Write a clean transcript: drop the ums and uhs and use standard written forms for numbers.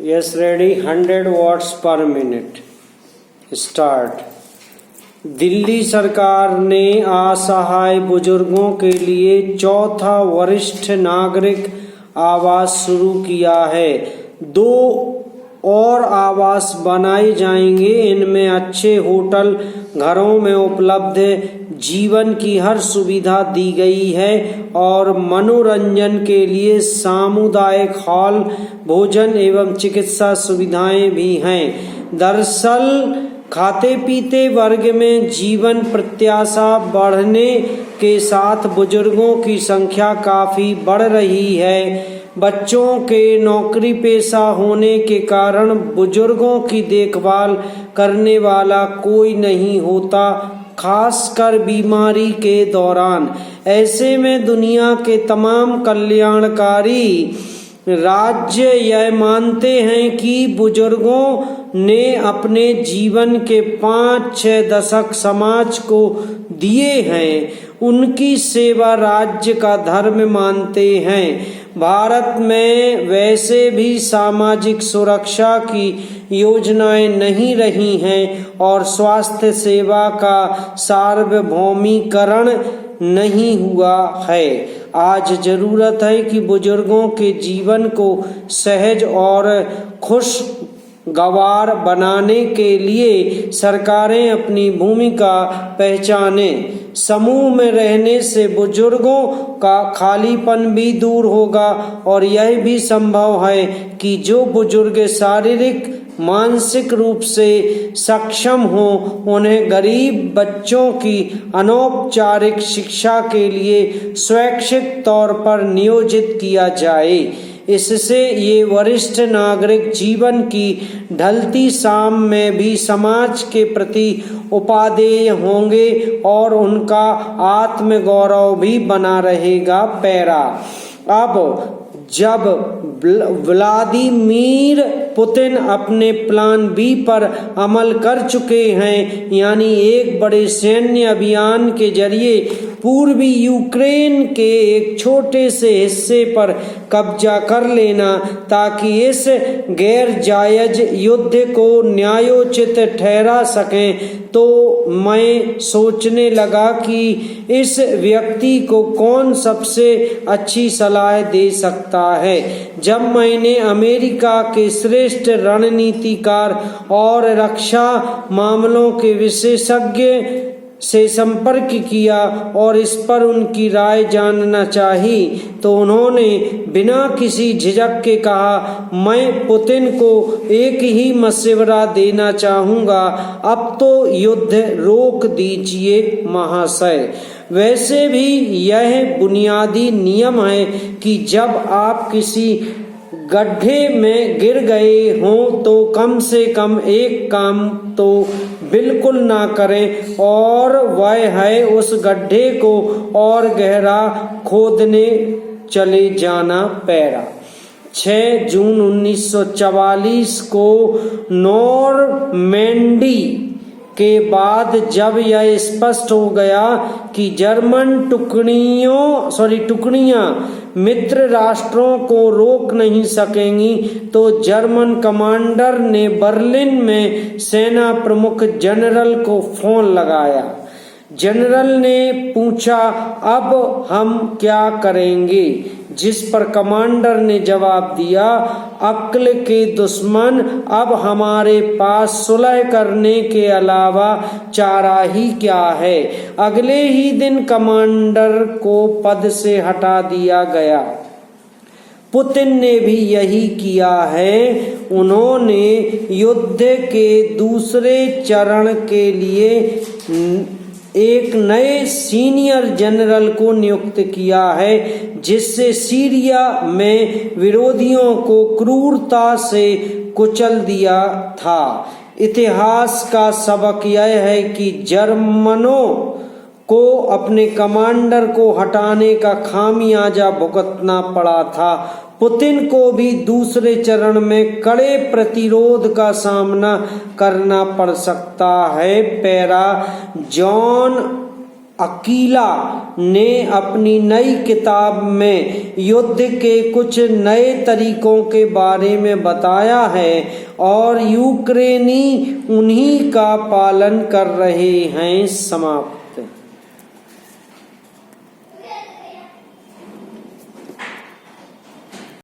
Yes, ready. 100 watts per minute. Start. Delhi सरकार ने असहाय बुजुर्गों के लिए चौथा वरिष्ठ नागरिक आवास शुरू किया है। 2 और आवास बनाए जाएंगे। इनमें अच्छे होटल, घरों में उपलब्ध जीवन की हर सुविधा दी गई है और मनोरंजन के लिए सामुदायिक हॉल, भोजन एवं चिकित्सा सुविधाएं भी हैं। दरअसल खाते पीते वर्ग में जीवन प्रत्याशा बढ़ने के साथ बुजुर्गों की संख्या काफी बढ़ रही है। बच्चों के नौकरी पेशा होने के कारण बुजुर्गों की देखभाल करने वाला कोई नहीं होता, खासकर बीमारी के दौरान। ऐसे में दुनिया के तमाम कल्याणकारी राज्य यह मानते हैं कि बुजुर्गों ने अपने जीवन के 5-6 दशक समाज को दिए हैं, उनकी सेवा राज्य का धर्म मानते हैं। भारत में वैसे भी सामाजिक सुरक्षा की योजनाएं नहीं रही हैं और स्वास्थ्य सेवा का सार्वभौमिकरण नहीं हुआ है। आज जरूरत है कि बुजुर्गों के जीवन को सहज और खुशगवार बनाने के लिए सरकारें अपनी भूमिका पहचानें। समूह में रहने से बुजुर्गों का खालीपन भी दूर होगा और यह भी संभव है कि जो बुजुर्ग शारीरिक मानसिक रूप से सक्षम हो उन्हें गरीब बच्चों की अनौपचारिक शिक्षा के लिए स्वैच्छिक तौर पर नियोजित किया जाए। इससे ये वरिष्ठ नागरिक जीवन की ढलती शाम में भी समाज के प्रति उपादेय होंगे और उनका आत्मगौरव भी बना रहेगा। पैरा। अब जब व्लादिमीर पुतिन अपने प्लान बी पर अमल कर चुके हैं, यानी एक बड़े सैन्य अभियान के जरिए पूर्वी यूक्रेन के एक छोटे से हिस्से पर कब्जा कर लेना ताकि इस गैर जायज युद्ध को न्यायोचित ठहरा सकें, तो मैं सोचने लगा कि इस व्यक्ति को कौन सबसे अच्छी सलाह दे सकता है। जब मैंने अमेरिका के श्रेष्ठ रणनीतिकार और रक्षा मामलों के विशेषज्ञ से संपर्क किया और इस पर उनकी राय जानना चाही, तो उन्होंने बिना किसी झिझक के कहा, मैं पुतिन को एक ही मशवरा देना चाहूँगा, अब तो युद्ध रोक दीजिए महाशय। वैसे भी यह बुनियादी नियम है कि जब आप किसी गड्ढे में गिर गए हों तो कम से कम एक काम तो बिल्कुल ना करें, और वह है उस गड्ढे को और गहरा खोदने चले जाना। पैरा। 6 जून 1944 को नॉरमैंडी के बाद जब यह स्पष्ट हो गया कि जर्मन टुकड़ियां मित्र राष्ट्रों को रोक नहीं सकेंगी, तो जर्मन कमांडर ने बर्लिन में सेना प्रमुख जनरल को फोन लगाया। जनरल ने पूछा, अब हम क्या करेंगे? जिस पर कमांडर ने जवाब दिया, अक्ल के दुश्मन, अब हमारे पास सुलह करने के अलावा चारा ही क्या है। अगले ही दिन कमांडर को पद से हटा दिया गया। पुतिन ने भी यही किया है। उन्होंने युद्ध के दूसरे चरण के लिए एक नए सीनियर जनरल को नियुक्त किया है, जिससे सीरिया में विरोधियों को क्रूरता से कुचल दिया था। इतिहास का सबक यह है कि जर्मनों को अपने कमांडर को हटाने का खामियाजा भुगतना पड़ा था। पुतिन को भी दूसरे चरण में कड़े प्रतिरोध का सामना करना पड़ सकता है। पैरा। जॉन अकीला ने अपनी नई किताब में युद्ध के कुछ नए तरीकों के बारे में बताया है और यूक्रेनी उन्हीं का पालन कर रहे हैं। समाप्त।